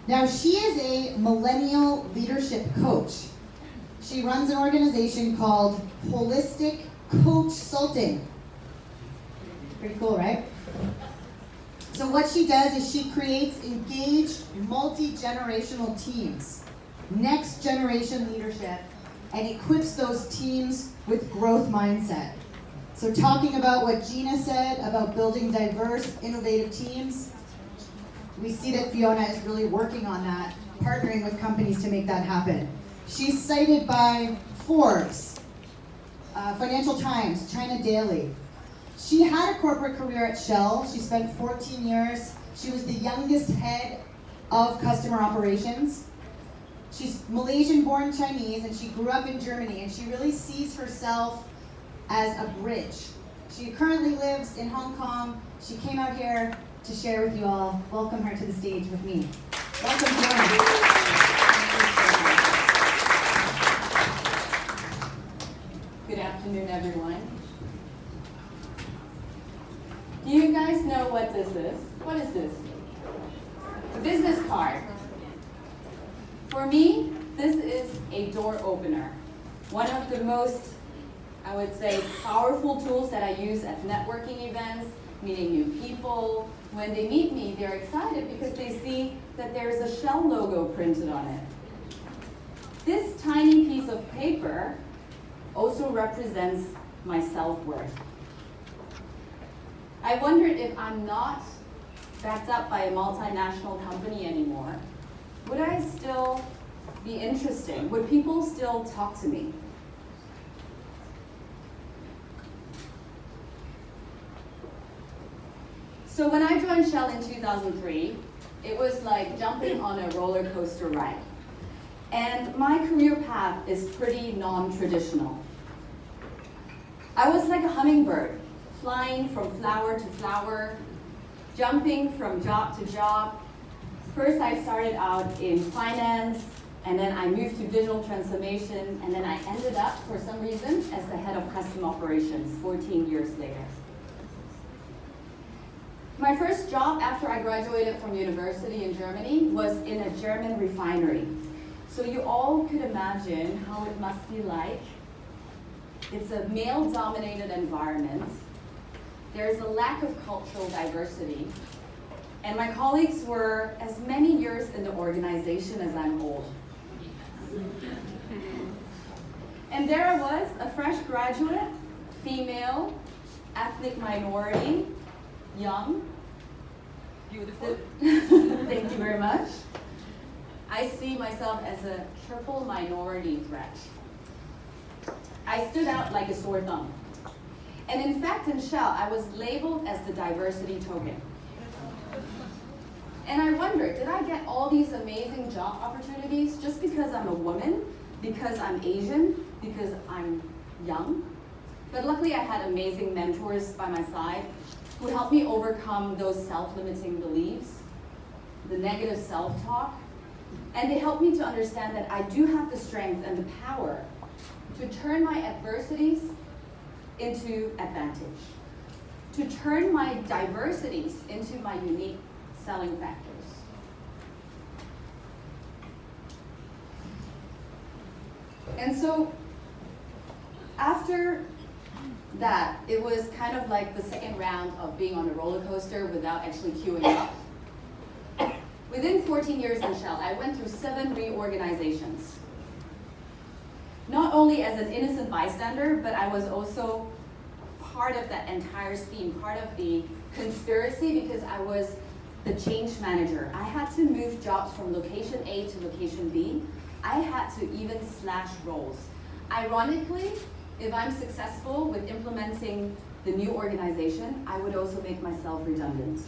Now, she is a millennial leadership coach. She runs an organization called Holistic Coachsulting. Pretty cool, right? So what she does is she creates engaged, multi-generational teams, next generation leadership, and equips those teams with growth mindset. So talking about what Gina said about building diverse, innovative teams, we see that Fyiona is really working on that, partnering with companies to make that happen. She's cited by Forbes, Financial Times, China Daily. She had a corporate career at Shell. She spent 14 years. She was the youngest head of customer operations. She's Malaysian-born Chinese, and she grew up in Germany, and she really sees herself as a bridge. She currently lives in Hong Kong. She came out here to share with you all. Welcome her to the stage with me. Welcome, Fyiona. Good afternoon, everyone. Do you guys know what this is? What is this? A business card. For me, this is a door opener. One of the most, I would say, powerful tools that I use at networking events, meeting new people. When they meet me, they're excited because they see that there's a Shell logo printed on it. This tiny piece of paper also represents my self-worth. I wondered if I'm not backed up by a multinational company anymore, would I still be interesting? Would people still talk to me? So when I joined Shell in 2003, it was like jumping on a roller coaster ride. And my career path is pretty non-traditional. I was like a hummingbird, flying from flower to flower, jumping from job to job. First, I started out in finance, and then I moved to digital transformation, and then I ended up, for some reason, as the head of custom operations 14 years later. My first job after I graduated from university in Germany was in a German refinery. So you all could imagine how it must be like. It's a male-dominated environment. There's a lack of cultural diversity. And my colleagues were as many years in the organization as I'm old. And there I was, a fresh graduate, female, ethnic minority, young. Beautiful. Thank you very much. I see myself as a triple minority threat. I stood out like a sore thumb. And in fact, in Shell, I was labeled as the diversity token. And I wondered, did I get all these amazing job opportunities just because I'm a woman, because I'm Asian, because I'm young? But luckily, I had amazing mentors by my side who helped me overcome those self-limiting beliefs, the negative self-talk, and they helped me to understand that I do have the strength and the power to turn my adversities into advantage, to turn my diversities into my unique selling factors. And so after that, it was kind of like the second round of being on a roller coaster without actually queuing up. Within 14 years in Shell, I went through 7 reorganizations. Not only as an innocent bystander, but I was also part of that entire scheme, part of the conspiracy, because I was the change manager. I had to move jobs from location A to location B. I had to even slash roles. Ironically, if I'm successful with implementing the new organization, I would also make myself redundant.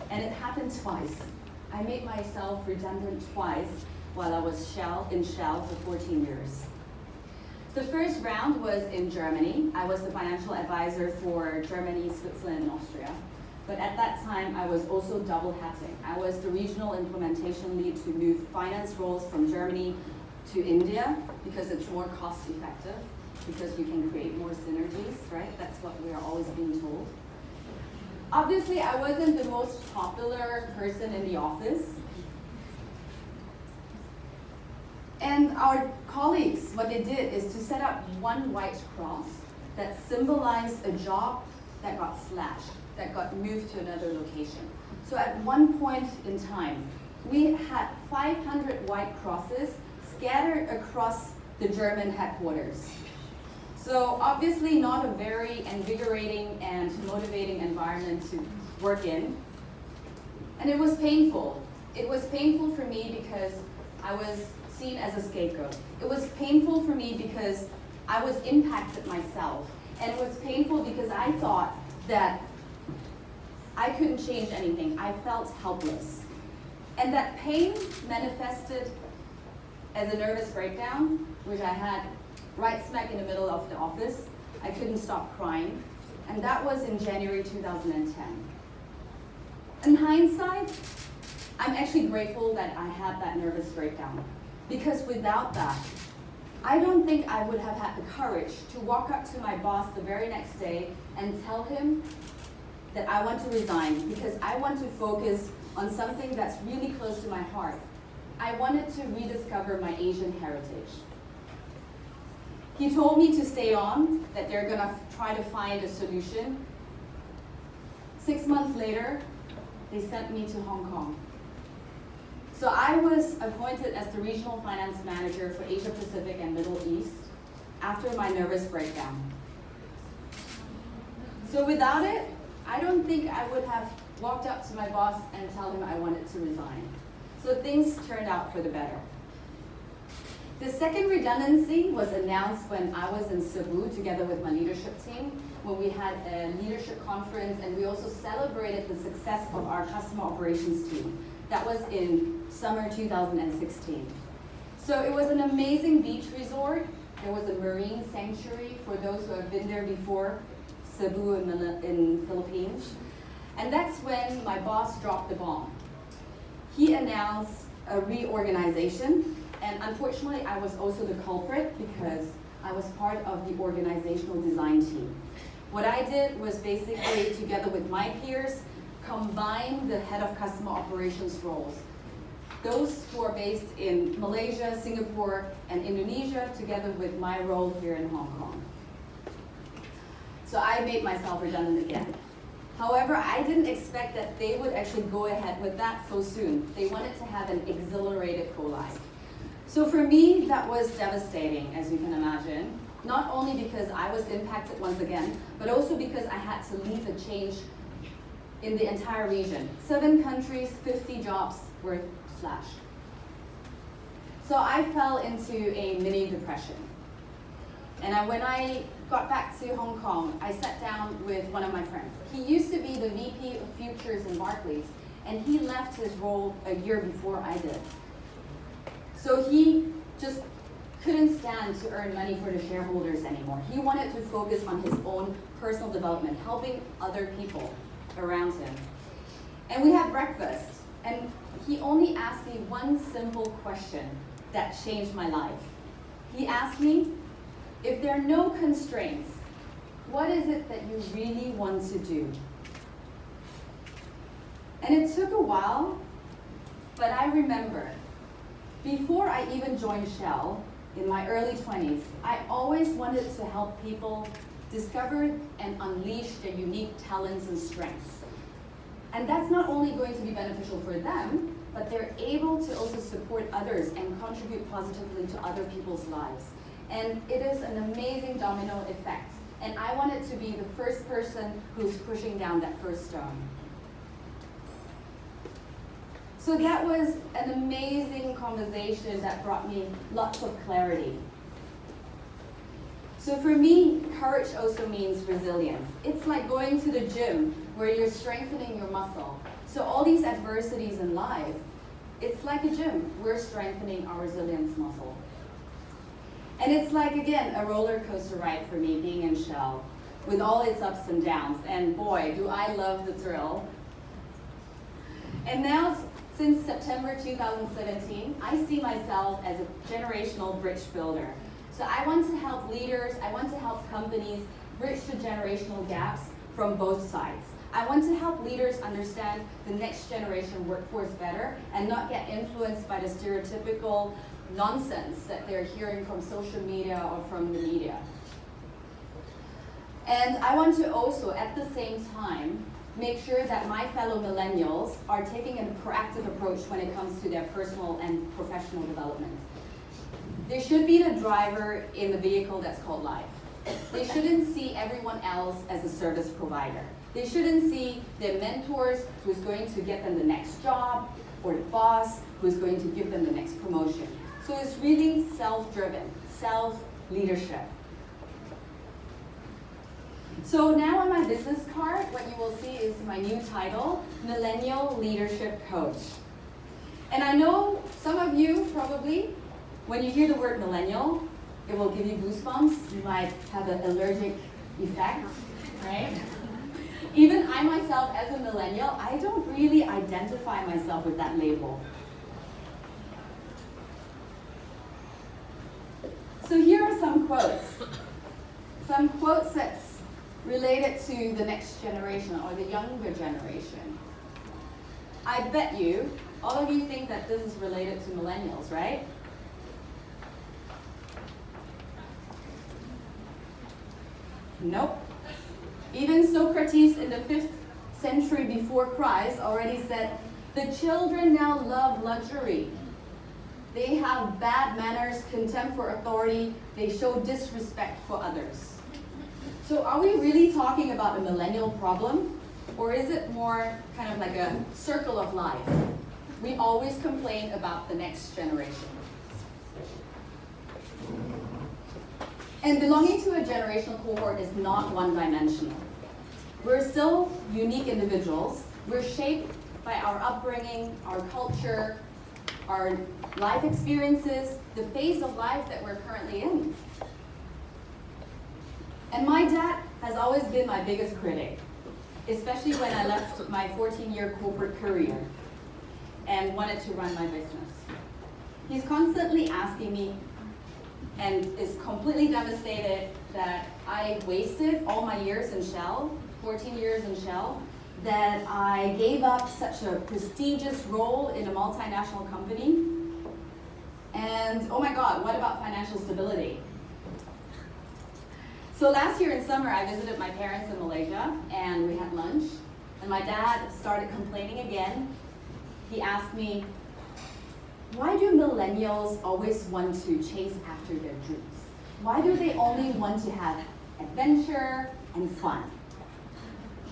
And it happened twice. I made myself redundant twice while I was in Shell for 14 years. The first round was in Germany. I was the financial advisor for Germany, Switzerland, and Austria. But at that time, I was also double hatting. I was the regional implementation lead to move finance roles from Germany to India because it's more cost effective, because we can create more synergies, right? That's what we are always being told. Obviously, I wasn't the most popular person in the office. And our colleagues, what they did is to set up one white cross that symbolized a job that got slashed, that got moved to another location. So at one point in time, we had 500 white crosses scattered across the German headquarters. So obviously not a very invigorating and motivating environment to work in. And it was painful. It was painful for me because I was seen as a scapegoat. It was painful for me because I was impacted myself. And it was painful because I thought that I couldn't change anything. I felt helpless. And that pain manifested as a nervous breakdown, which I had right smack in the middle of the office. I couldn't stop crying. And that was in January 2010. In hindsight, I'm actually grateful that I had that nervous breakdown. Because without that, I don't think I would have had the courage to walk up to my boss the very next day and tell him that I want to resign because I want to focus on something that's really close to my heart. I wanted to rediscover my Asian heritage. He told me to stay on, that they're gonna try to find a solution. 6 months later, they sent me to Hong Kong. So I was appointed as the regional finance manager for Asia Pacific and Middle East after my nervous breakdown. So without it, I don't think I would have walked up to my boss and tell him I wanted to resign. So things turned out for the better. The second redundancy was announced when I was in Cebu together with my leadership team, when we had a leadership conference and we also celebrated the success of our customer operations team. That was in summer 2016. So it was an amazing beach resort. There was a marine sanctuary for those who have been there before, Cebu in Philippines. And that's when my boss dropped the bomb. He announced a reorganization, and unfortunately I was also the culprit because I was part of the organizational design team. What I did was basically, together with my peers, combine the head of customer operations roles. Those who are based in Malaysia, Singapore, and Indonesia, together with my role here in Hong Kong. So I made myself redundant again. However, I didn't expect that they would actually go ahead with that so soon. They wanted to have an accelerated go-live. So for me, that was devastating, as you can imagine. Not only because I was impacted once again, but also because I had to lead the change in the entire region. 7 countries, 50 jobs were slashed. So I fell into a mini depression. And when I got back to Hong Kong, I sat down with one of my friends. He used to be the VP of Futures in Barclays, and he left his role a year before I did. So he just couldn't stand to earn money for the shareholders anymore. He wanted to focus on his own personal development, helping other people around him. And we had breakfast, and he only asked me one simple question that changed my life. He asked me, if there are no constraints, what is it that you really want to do? And it took a while, but I remember, before I even joined Shell, in my early 20s, I always wanted to help people discover and unleash their unique talents and strengths. And that's not only going to be beneficial for them, but they're able to also support others and contribute positively to other people's lives. And it is an amazing domino effect. And I wanted to be the first person who's pushing down that first stone. So that was an amazing conversation that brought me lots of clarity. So for me, courage also means resilience. It's like going to the gym where you're strengthening your muscle. So all these adversities in life, it's like a gym. We're strengthening our resilience muscle. And it's like, again, a roller coaster ride for me being in Shell with all its ups and downs. And boy, do I love the thrill. And now, since September 2017, I see myself as a generational bridge builder. So I want to help leaders, I want to help companies bridge the generational gaps from both sides. I want to help leaders understand the next generation workforce better and not get influenced by the stereotypical nonsense that they're hearing from social media or from the media. And I want to also, at the same time, make sure that my fellow millennials are taking a proactive approach when it comes to their personal and professional development. They should be the driver in the vehicle that's called life. They shouldn't see everyone else as a service provider. They shouldn't see their mentors who's going to get them the next job, or the boss who's going to give them the next promotion. So it's really self-driven, self-leadership. So now on my business card, what you will see is my new title, Millennial Leadership Coach. And I know some of you probably, when you hear the word millennial, it will give you goosebumps. You might have an allergic effect, right? Even I myself, as a millennial, I don't really identify myself with that label. So here are some quotes. Some quotes that's related to the next generation or the younger generation. I bet you, all of you think that this is related to millennials, right? Nope. Even Socrates in the 5th century before Christ already said, the children now love luxury. They have bad manners, contempt for authority, they show disrespect for others. So are we really talking about a millennial problem? Or is it more kind of like a circle of life? We always complain about the next generation. And belonging to a generational cohort is not one-dimensional. We're still unique individuals. We're shaped by our upbringing, our culture, our life experiences, the phase of life that we're currently in. And my dad has always been my biggest critic, especially when I left my 14-year corporate career and wanted to run my business. He's constantly asking me, and is completely devastated that I wasted all my years in Shell, 14 years in Shell, that I gave up such a prestigious role in a multinational company. And oh my God, what about financial stability? So last year in summer, I visited my parents in Malaysia, and we had lunch, and my dad started complaining again. He asked me, why do millennials always want to chase after their dreams? Why do they only want to have adventure and fun?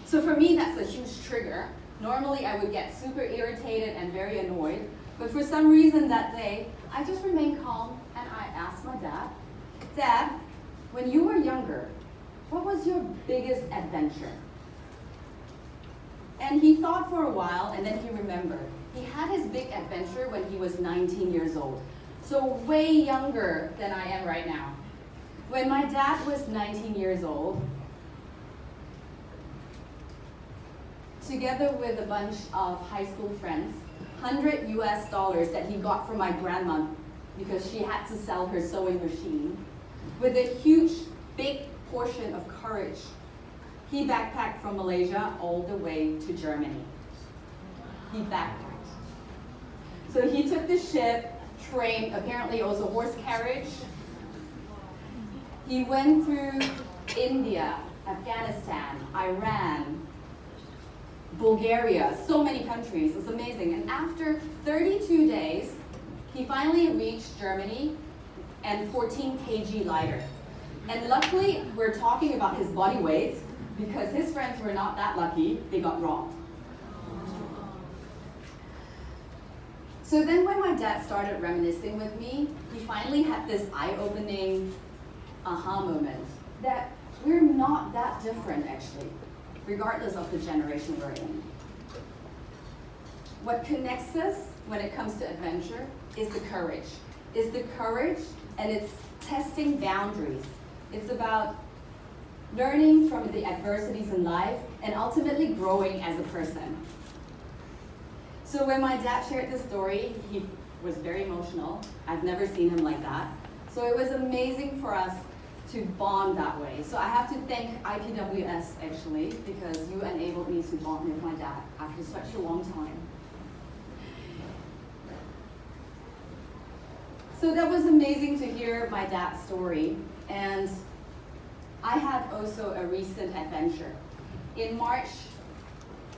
So for me, that's a huge trigger. Normally, I would get super irritated and very annoyed, but for some reason that day, I just remained calm, and I asked my dad, Dad, when you were younger, what was your biggest adventure? And he thought for a while, and then he remembered. He had his big adventure when he was 19 years old. So way younger than I am right now. When my dad was 19 years old, together with a bunch of high school friends, $100 US that he got from my grandma because she had to sell her sewing machine, with a huge, big portion of courage, he backpacked from Malaysia all the way to Germany. He backpacked. So he took the ship, train, apparently also horse carriage. He went through India, Afghanistan, Iran, Bulgaria, so many countries. It's amazing. And after 32 days, he finally reached Germany and 14 kg lighter. And luckily, we're talking about his body weight because his friends were not that lucky. They got wrong. So then when my dad started reminiscing with me, he finally had this eye-opening aha moment that we're not that different actually, regardless of the generation we're in. What connects us when it comes to adventure is the courage. And it's testing boundaries. It's about learning from the adversities in life and ultimately growing as a person. So when my dad shared this story, he was very emotional. I've never seen him like that. So it was amazing for us to bond that way. So I have to thank IPWS actually, because you enabled me to bond with my dad after such a long time. So that was amazing to hear my dad's story. And I had also a recent adventure. In March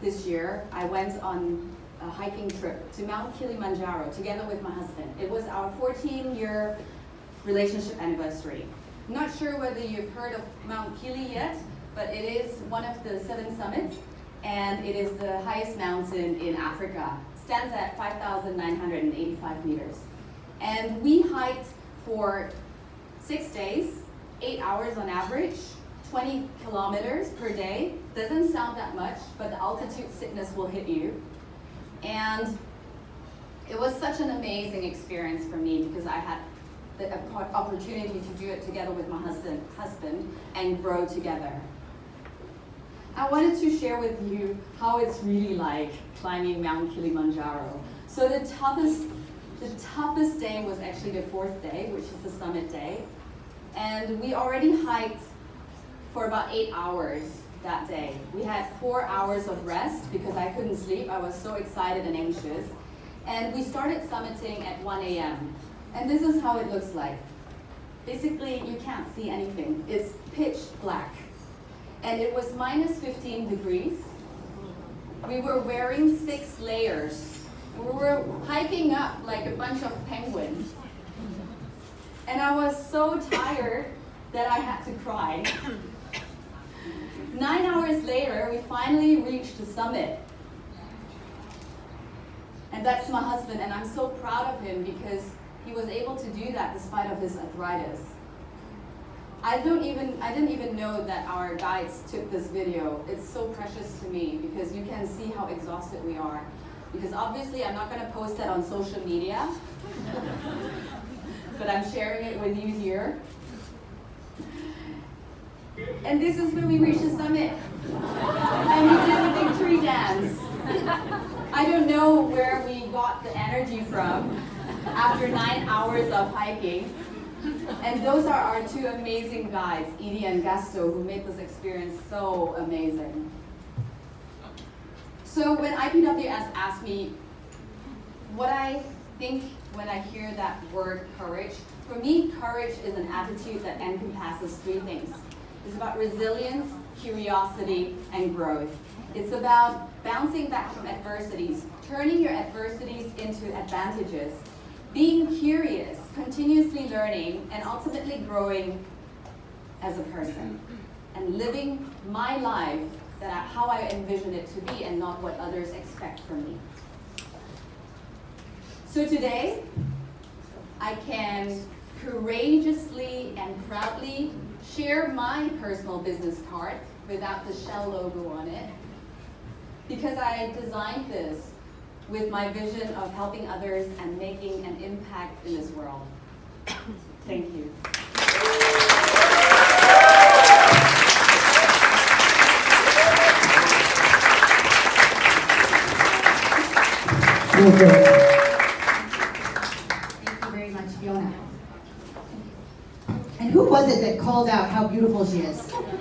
this year, I went on a hiking trip to Mount Kilimanjaro together with my husband. It was our 14-year relationship anniversary. I'm not sure whether you've heard of Mount Kili yet, but it is one of the 7 summits, and it is the highest mountain in Africa. It stands at 5,985 meters. And we hiked for 6 days, 8 hours on average, 20 kilometers per day. Doesn't sound that much, but the altitude sickness will hit you. And it was such an amazing experience for me because I had the opportunity to do it together with my husband and grow together. I wanted to share with you how it's really like climbing Mount Kilimanjaro. So the toughest day was actually the 4th day, which is the summit day. And we already hiked for about 8 hours that day. We had 4 hours of rest because I couldn't sleep. I was so excited and anxious. And we started summiting at 1 a.m. And this is how it looks like. Basically, you can't see anything. It's pitch black. And it was minus 15 degrees. We were wearing 6 layers. We were hiking up like a bunch of penguins. And I was so tired that I had to cry. 9 hours later, we finally reached the summit. And that's my husband, and I'm so proud of him because he was able to do that despite of his arthritis. I didn't even know that our guides took this video. It's so precious to me because you can see how exhausted we are. Because obviously I'm not going to post that on social media, but I'm sharing it with you here. And this is when we reached the summit. And we did the victory dance. I don't know where we got the energy from after 9 hours of hiking. And those are our 2 amazing guides, Edie and Gasto, who made this experience so amazing. So when IPWS asked me what I think when I hear that word courage, for me, courage is an attitude that encompasses 3 things. It's about resilience, curiosity, and growth. It's about bouncing back from adversities, turning your adversities into advantages, being curious, continuously learning, and ultimately growing as a person, and living my life how I envision it to be and not what others expect from me. So today, I can courageously and proudly share my personal business card without the Shell logo on it, because I designed this with my vision of helping others and making an impact in this world. Thank you. Thank you very much, Fyiona. And who was it that called out how beautiful she is?